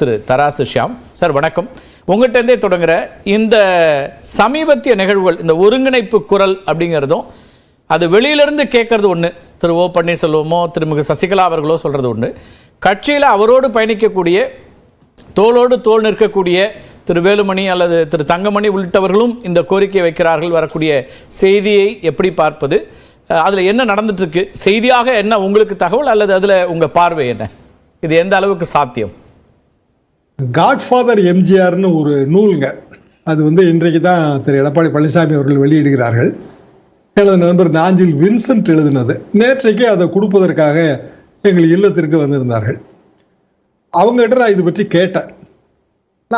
திரு தராசு ஷியாம் சார். வணக்கம். உங்கள்கிட்டருந்தே தொடங்குற இந்த சமீபத்திய நிகழ்வுகள், இந்த ஒருங்கிணைப்பு குரல் அப்படிங்கிறதும் அது வெளியிலிருந்து கேட்கறது ஒன்று, திரு ஓ பன்னீர்செல்வமோ திருமிகு சசிகலா அவர்களோ சொல்கிறது ஒன்று, கட்சியில் அவரோடு பயணிக்கக்கூடிய தோளோடு தோள் நிற்கக்கூடிய திரு வேலுமணி அல்லது திரு தங்கமணி உள்ளிட்டவர்களும் இந்த கோரிக்கையை வைக்கிறார்கள். வரக்கூடிய செய்தியை எப்படி பார்ப்பது, அதில் என்ன நடந்துட்டு இருக்கு, செய்தியாக என்ன உங்களுக்கு தகவல் அல்லது அதில் உங்கள் பார்வை என்ன, இது எந்த அளவுக்கு சாத்தியம்? காட்ஃபாதர் எம்ஜிஆர்னு ஒரு நூலுங்க, அது இன்றைக்கு தான் திரு எடப்பாடி பழனிசாமி அவர்கள் வெளியிடுகிறார்கள். எனது நண்பர் நாஞ்சில் வின்சென்ட் எழுதினது. நேற்றைக்கு அதை கொடுப்பதற்காக எங்கள் இல்லத்திற்கு வந்திருந்தார்கள். அவங்ககிட்ட நான் இது பற்றி கேட்டேன்.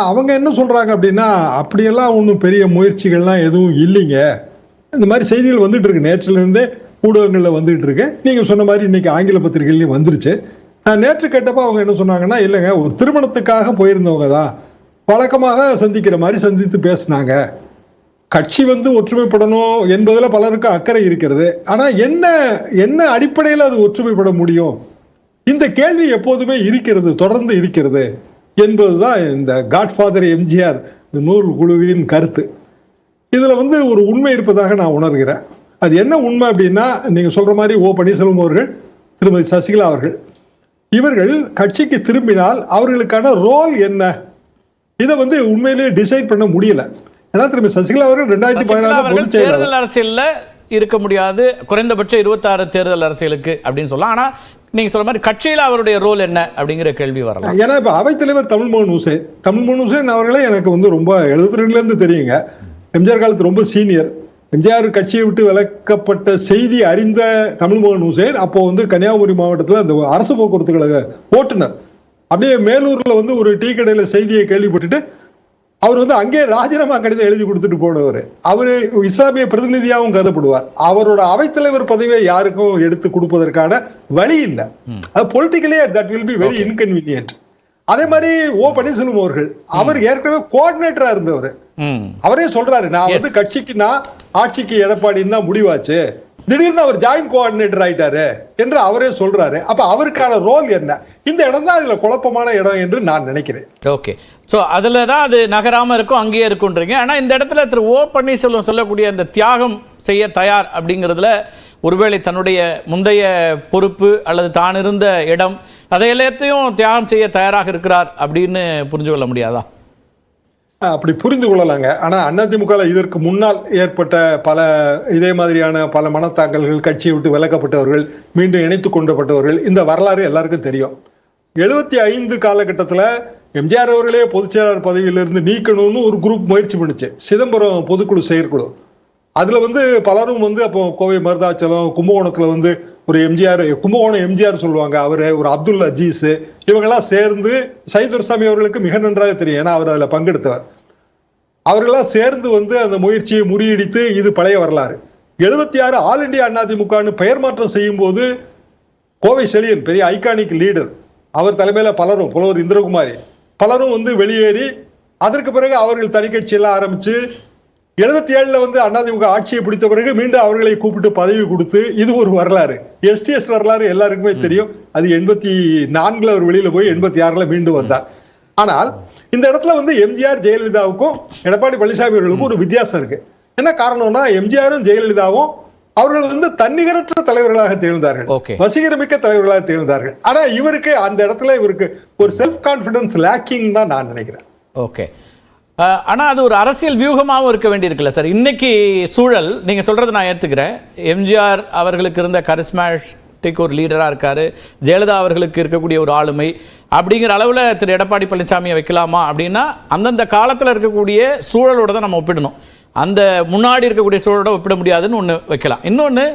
அவங்க என்ன சொல்றாங்க அப்படின்னா, அப்படியெல்லாம் ஒன்றும் பெரிய முயற்சிகள்லாம் எதுவும் இல்லைங்க, இந்த மாதிரி செய்திகள் வந்துட்டு இருக்கு, நேற்றிலிருந்தே ஊடகங்களில் வந்துட்டு இருக்கு, நீங்க சொன்ன மாதிரி இன்னைக்கு ஆங்கில பத்திரிகைகளையும் வந்துருச்சு. நான் நேற்று கேட்டப்போ அவங்க என்ன சொன்னாங்கன்னா, இல்லைங்க, ஒரு திருமணத்துக்காக போயிருந்தவங்க தான் வழக்கமாக சந்திக்கிற மாதிரி சந்தித்து பேசினாங்க. கட்சி ஒற்றுமைப்படணும் என்பதில் பலருக்கும் அக்கறை இருக்கிறது. ஆனா என்ன அடிப்படையில் அது ஒற்றுமைப்பட முடியும், இந்த கேள்வி எப்போதுமே இருக்கிறது, தொடர்ந்து இருக்கிறது என்பதுதான் இந்த காட்ஃபாதர் எம்ஜிஆர் நூல் குழுவின் கருத்து. இதுல ஒரு உண்மை இருப்பதாக நான் உணர்கிறேன். அது என்ன உண்மை அப்படின்னா, நீங்க சொல்ற மாதிரி ஓ பன்னீர்செல்வம் அவர்கள், திருமதி சசிகலா அவர்கள், இவர்கள் கட்சிக்கு திரும்பினால் அவர்களுக்கான ரோல் என்ன, இதை உண்மையிலேயே டிசைட் பண்ண முடியல. ஏன்னா திருமதி சசிகலா அவர்கள் 2016 தேர்தல் அரசியல்ல இருக்க முடியாது, குறைந்தபட்சம் 26 தேர்தல் அரசியலுக்கு அப்படின்னு சொல்லலாம். ஆனா நீங்க சொல்ற மாதிரி கட்சியில் அவருடைய ரோல் என்ன அப்படிங்கிற கேள்வி வரலாம். ஏன்னா இப்ப அவைத்தலைவர் தமிழ்மோகன் ஹுசைன் அவர்களே எனக்கு ரொம்ப 72ல இருந்து தெரியுங்க. எம்ஜிஆர் காலத்து ரொம்ப சீனியர். எம்ஜிஆர் கட்சியை விட்டு விலக்கப்பட்ட செய்தி அறிந்த தமிழ்மோகன் ஹுசைன் அப்போ கன்னியாகுமரி மாவட்டத்தில் அந்த அரசு போக்குவரத்து கழக ஓட்டுநர். அப்படியே மேலூர்ல ஒரு டீ கடையில செய்தியை கேள்விப்பட்டுட்டு அவர் அங்கே ராஜினாமா கடிதம் எழுதி கொடுத்துட்டு போனவர். அவரு இஸ்லாமிய பிரதிநிதியாகவும் கருதப்படுவார். அவரோட அவைத்தலைவர் பதவியை யாருக்கும் எடுத்து கொடுப்பதற்கான வழி இல்லை. அது politically that will be very inconvenient. அதே மாதிரி ஓ பன்னீர்செல்வம் அவர்கள், அவர் ஏற்கனவே கோஆர்டினேட்டரா இருந்தவர். அவரே சொல்றாரு, நான் கட்சிக்கு ஆட்சிக்கு எடப்பாடின்னு தான் முடிவாச்சு, திடீர்னு அவர் ஜாயிண்ட் கோஆர்டினேட்டர் ஆயிட்டாரு என்று அவரே சொல்றாரு. அப்ப அவருக்கான ரோல் என்ன? இந்த இடம் தான் அதுல குழப்பமான இடம் என்று நான் நினைக்கிறேன். ஓகே, ஸோ அதில் தான் அது நகராம இருக்கும், அங்கேயே இருக்குன்றீங்க. ஆனால் இந்த இடத்துல திரு ஓ பன்னீர்செல்வம் சொல்லக்கூடிய அந்த தியாகம் செய்ய தயார் அப்படிங்கிறதுல, ஒருவேளை தன்னுடைய முந்தைய பொறுப்பு அல்லது தான் இருந்த இடம், அதை எல்லாத்தையும் தியாகம் செய்ய தயாராக இருக்கிறார் அப்படின்னு புரிஞ்சு கொள்ள முடியாதா? அப்படி புரிந்து கொள்ளலாங்க. ஆனா அதிமுக இதற்கு முன்னால் ஏற்பட்ட பல இதே மாதிரியான பல மனத்தாக்கல்கள், கட்சியை விட்டு விலக்கப்பட்டவர்கள், மீண்டும் இணைத்து கொண்டப்பட்டவர்கள், இந்த வரலாறு எல்லாருக்கும் தெரியும். 75 காலகட்டத்தில் எம்ஜிஆர் அவர்களே பொதுச்செயலாளர் பதவியிலிருந்து நீக்கணும்னு ஒரு குரூப் முயற்சி பண்ணுச்சு, சிதம்பரம் பொதுக்குழு செயற்குழு. அதுல பலரும் அப்போ கோவை மருதாச்சலம், கும்பகோணத்துல ஒரு எம்ஜிஆர், கும்பகோணம் எம்ஜிஆர் சொல்லுவாங்க, அவரு ஒரு அப்துல் அஜீஸ், இவங்கெல்லாம் சேர்ந்து, சைதுர்சாமி அவர்களுக்கு மிக நன்றாக தெரியும், ஏன்னா அவர் அதில் பங்கெடுத்தவர். அவர்களெல்லாம் சேர்ந்து அந்த முயற்சியை முறியடித்து, இது பழைய வரலாறு. 76 ஆல் இண்டியா அதிமுகன்னு பெயர் மாற்றம் செய்யும் போது கோவை செழியன் பெரிய ஐகானிக் லீடர், அவர் தலைமையில பலரும், புலவர் இந்திரகுமாரி பலரும் வெளியேறி, அதற்கு பிறகு அவர்கள் தனி கட்சியெல்லாம் ஆரம்பிச்சு 77ல அதிமுக ஆட்சியை பிடித்த பிறகு மீண்டும் அவர்களை கூப்பிட்டு பதவி கொடுத்து, இது ஒரு வரலாறு. எஸ்டிஎஸ் வரலாறு எல்லாருக்குமே தெரியும். அது 84ல அவர் வெளியில போய் 86ல மீண்டும் வந்தார். ஆனால் இந்த இடத்துல எம்ஜிஆர் ஜெயலலிதாவுக்கும் எடப்பாடி பழனிசாமி அவர்களுக்கும் ஒரு வித்தியாசம் இருக்கு. என்ன காரணம்னா, எம்ஜிஆரும் ஜெயலலிதாவும் அவர்கள் தன்னிகரற்ற தலைவர்களாக திகழ்ந்தார்கள், வசீகரமிக்க தலைவர்களாக திகழ்ந்தார்கள். ஆனா இவருக்கு அந்த இடத்துல ஒரு செல்ஃப் கான்பிடன்ஸ் லேக்கிங் தான் நான் நினைக்கிறேன். ஓகே, ஆனால் அது ஒரு அரசியல் வியூகமாகவும் இருக்க வேண்டியிருக்குல்ல சார். இன்னைக்கு சூழல் நீங்கள் சொல்கிறது நான் ஏற்றுக்கிறேன். எம்ஜிஆர் அவர்களுக்கு இருந்த கரிஸ்மேட்டிக் ஒரு லீடராக இருக்கார், ஜெயலலிதா அவர்களுக்கு இருக்கக்கூடிய ஒரு ஆளுமை, அப்படிங்கிற அளவில் திரு எடப்பாடி பழனிசாமியை வைக்கலாமா அப்படின்னா, அந்தந்த காலத்தில் இருக்கக்கூடிய சூழலோட தான் நம்ம ஒப்பிடணும். அந்த முன்னாடி இருக்கக்கூடிய சூழலோட ஒப்பிட முடியாதுன்னு ஒன்று வைக்கலாம். இன்னொன்று,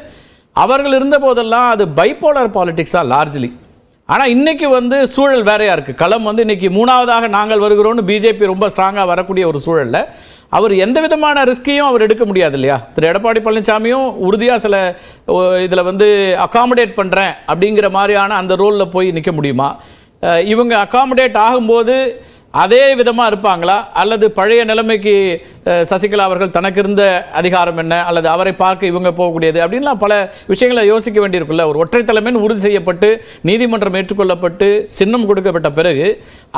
அவர்கள் இருந்த போதெல்லாம் அது பைபோலார் பாலிடிக்ஸாக லார்ஜ்லி. ஆனால் இன்னைக்கு சூழல் வேறையா இருக்கு. களம் இன்னைக்கு 3வதாக நாங்கள் வருகிறோம்னு பிஜேபி ரொம்ப ஸ்ட்ராங்காக வரக்கூடிய ஒரு சூழல்ல அவர் எந்த விதமான ரிஸ்கையும் அவர் எடுக்க முடியாது இல்லையா? திரு எடப்பாடி பழனிசாமியும் உறுதியாக சில இதில் அகாமடேட் பண்ணுறேன் அப்படிங்கிற மாதிரியான அந்த ரோலில் போய் நிற்க முடியுமா? இவங்க அகாமடேட் ஆகும்போது அதே விதமா இருப்பாங்களா, அல்லது பழைய நிலைமைக்கு சசிகலா அவர்கள் தனக்கு இருந்த அதிகாரம் என்ன, அல்லது அவரை பார்க்க இவங்க போகக்கூடியது அப்படின்லாம் பல விஷயங்களை யோசிக்க வேண்டியிருக்குல்ல. ஒரு ஒற்றை தலைமைன்னு உறுதி செய்யப்பட்டு நீதிமன்றம் ஏற்றுக்கொள்ளப்பட்டு சின்னம் கொடுக்கப்பட்ட பிறகு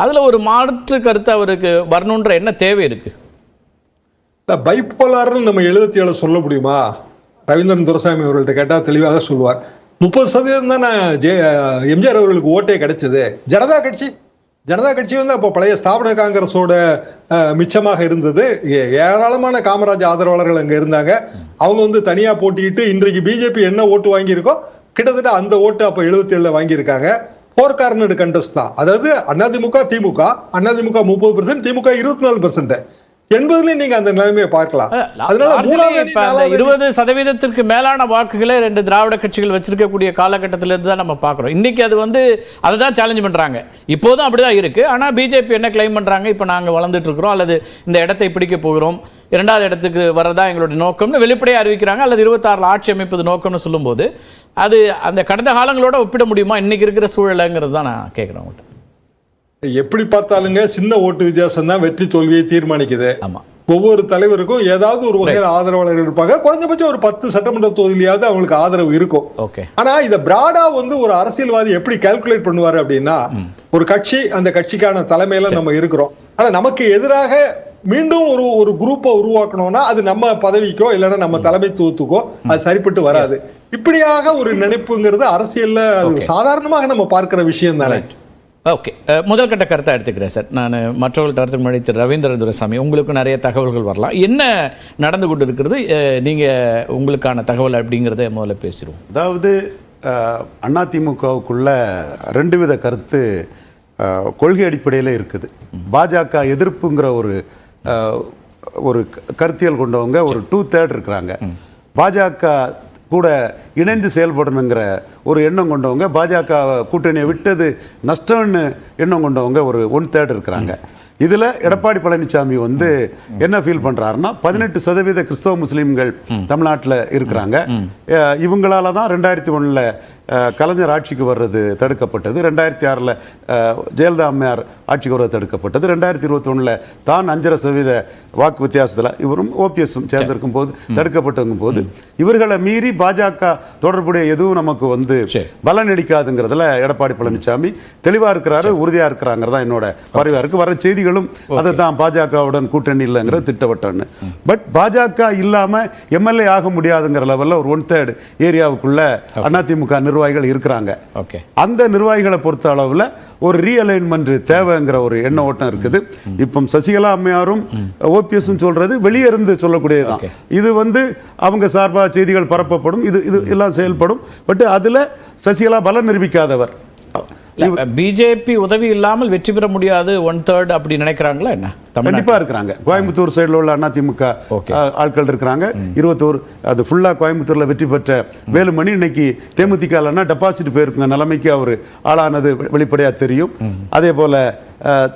அதுல ஒரு மாற்று கருத்து அவருக்கு வரணுன்ற என்ன தேவை இருக்கு? பைப்போலார்னு நம்ம 77 சொல்ல முடியுமா? ரவீந்திரன் துரைசாமி அவர்கள்ட்ட கேட்டா தெளிவாக சொல்லுவார். 30% தான் எம்ஜிஆர் அவர்களுக்கு ஓட்டே கிடைச்சது. ஜனதா கட்சி வந்து அப்போ பழைய ஸ்தாபன காங்கிரஸோட மிச்சமாக இருந்தது. ஏராளமான காமராஜ் ஆதரவாளர்கள் அங்க இருந்தாங்க. அவங்க வந்து தனியா போட்டிட்டு இன்றைக்கு பிஜேபி என்ன ஓட்டு வாங்கியிருக்கோ கிட்டத்தட்ட அந்த ஓட்டு அப்ப 77 வாங்கியிருக்காங்க. 4 கார்னர் கண்டஸ்ட் தான். அதாவது அதிமுக 30%, திமுக 24%. 80 நீங்க அந்த நிலைமையை பார்க்கலாம். அதனால 20% மேலான வாக்குகளை 2 திராவிட கட்சிகள் வச்சிருக்கக்கூடிய காலகட்டத்தில இருந்து தான் நம்ம பார்க்கிறோம். இன்னைக்கு அது வந்து அதை தான் சேலஞ்ச் பண்றாங்க. இப்போதும் அப்படிதான் இருக்கு. ஆனா பிஜேபி என்ன கிளைம் பண்றாங்க, இப்போ நாங்க வளர்ந்துட்டு இருக்கிறோம் அல்லது இந்த இடத்தை பிடிக்க போகிறோம், 2வது இடத்துக்கு வரதா எங்களுடைய நோக்கம்னு வெளிப்படையாக அறிவிக்கிறாங்க. அல்லது 26 ஆட்சி அமைப்பது நோக்கம்னு சொல்லும்போது அது அந்த கடந்த காலங்களோட ஒப்பிட முடியுமா இன்னைக்கு இருக்கிற சூழலுங்கிறது தான் நான் கேட்கிறேன் உங்கள்கிட்ட. எப்படி பார்த்தாலுங்க சின்ன ஓட்டு வித்தியாசம் தான் வெற்றி தோல்வியை தீர்மானிக்குது. ஆமா, ஒவ்வொரு தலைவருக்கும் ஏதாவது ஒரு வகையில் ஆதரவாளர்கள் இருப்பாங்க. குறைஞ்சபட்சம் ஒரு 10 சட்டமன்ற தொகுதியிலாவது அவங்களுக்கு ஆதரவு இருக்கும். ஆனா இத பிராடா வந்து ஒரு அரசியல்வாதி எப்படி கால்குலேட் பண்ணுவாரு அப்படின்னா, ஒரு கட்சி, அந்த கட்சிக்கான தலைமையில நம்ம இருக்கிறோம். ஆனா நமக்கு எதிராக மீண்டும் ஒரு குரூப்பை உருவாக்கணும்னா அது நம்ம பதவிக்கோ இல்லைன்னா நம்ம தலைமைத்துவத்துக்கோ அது சரிப்பட்டு வராது. இப்படியாக ஒரு நினைப்புங்கிறது அரசியல்ல சாதாரணமாக நம்ம பார்க்கிற விஷயம் தானே. ஓகே, முதல் கட்ட கருத்தை எடுத்துக்கிறேன் சார். நான் மற்றவர்கள்ட்ட கருத்து முன்னாடி திரு ரவீந்திரன் துரைசாமி, உங்களுக்கு நிறைய தகவல்கள் வரலாம். என்ன நடந்து கொண்டு இருக்கிறது, நீங்கள் உங்களுக்கான தகவல் அப்படிங்கிறத முதல்ல பேசிடுவோம். அதாவது அதிமுகவுக்குள்ள 2 வித கருத்து கொள்கை அடிப்படையில் இருக்குது. பாஜக எதிர்ப்புங்கிற ஒரு கருத்தியல் கொண்டவங்க ஒரு 2/3 இருக்கிறாங்க. பாஜக கூட இணைந்து செயல்படணுங்கிற ஒரு எண்ணம் கொண்டவங்க, பாஜக கூட்டணியை விட்டது நஷ்டம்னு எண்ணம் கொண்டவங்க ஒரு 1/3 இருக்கிறாங்க. இதில் எடப்பாடி பழனிசாமி வந்து என்ன ஃபீல் பண்ணுறாருன்னா, 18% கிறிஸ்தவ முஸ்லீம்கள் தமிழ்நாட்டில் இருக்கிறாங்க. இவங்களால தான் 2001 கலைஞர் ஆட்சிக்கு வர்றது தடுக்கப்பட்டது, 2006 ஜெயலலிதா அம்மையார் ஆட்சிக்கு வர்றது தடுக்கப்பட்டது, 2021 தான் 5.5% வாக்கு வித்தியாசத்தில் இவரும் ஓபிஎஸும் சேர்ந்திருக்கும் போது தடுக்கப்பட்டிருக்கும் போது இவர்களை மீறி பாஜக தொடர்புடைய எதுவும் நமக்கு வந்து பலன் அளிக்காதுங்கிறதுல எடப்பாடி பழனிசாமி தெளிவாக இருக்கிறாரு, உறுதியாக இருக்கிறாங்கிறதா என்னோட பார்வையாக இருக்கு. வர செய்திகளும் அதை தான் பாஜகவுடன் கூட்டணி இல்லைங்கிறது திட்டவட்டம்னு. பட் பாஜக இல்லாமல் எம்எல்ஏ ஆக முடியாதுங்கிற லெவலில் ஒரு 1/3 ஏரியாவுக்குள்ள அதிமுக நிர்வாகிகள் இருக்கிறாங்க. அந்த நிர்வாகிகளை பொறுத்த அளவில் ஒரு ரீஅலைன்மெண்ட் தேவைங்கிற ஒரு எண்ண ஓட்டம் இருக்குது. இப்போ சசிகலா அம்மையாரும் ஓபிஎஸும் சொல்றது வெளியே இருந்து சொல்லக்கூடியதுதான். இது வந்து அவங்க சார்பாக செய்திகள் பரப்பப்படும், இது எல்லாம் செயல்படும். பட் அதுல சசிகலா பலம் நிரூபிக்காதவர். பிஜேபி உதவி இல்லாமல் வெற்றி பெற முடியாது 1/3 அப்படி நினைக்கிறாங்களா என்ன? கண்டிப்பா இருக்கிறாங்க. கோயம்புத்தூர் சைடில் உள்ள அதிமுக ஆட்கள் இருக்கிறாங்க. 21 அது ஃபுல்லா கோயம்புத்தூர்ல வெற்றி பெற்ற வேலுமணி இன்னைக்கு தேமுதிக டெபாசிட் போயிருக்குங்க நிலைமைக்கு அவர் ஆளானது வெளிப்படையா தெரியும். அதே போல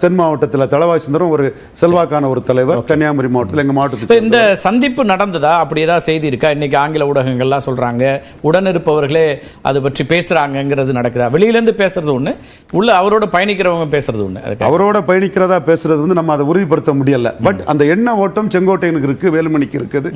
தென் மாவட்டத்தில் தளவாய் சுந்தரம் ஒரு செல்வாக்கான ஒரு தலைவர். கன்னியாகுமரி மாவட்டத்தில் எங்க மாவட்டத்தில் இந்த சந்திப்பு நடந்ததா, அப்படி ஏதாவது செய்தி இருக்கா? இன்னைக்கு ஆங்கில ஊடகங்கள்லாம் சொல்றாங்க, உடன் இருப்பவர்களே அது பற்றி பேசுறாங்கிறது நடக்குதா? வெளியிலேருந்து பேசுறது ஒண்ணு, உள்ள அவரோட பயணிக்கிறவங்க பேசுறது ஒண்ணு. அவரோட பயணிக்கிறதா பேசுறது வந்து நம்ம அதை உறுதிப்படுத்த முடியல. பட் அந்த எண்ண ஓட்டம் செங்கோட்டையனுக்கு இருக்கு, வேலுமணிக்கு இருக்குது.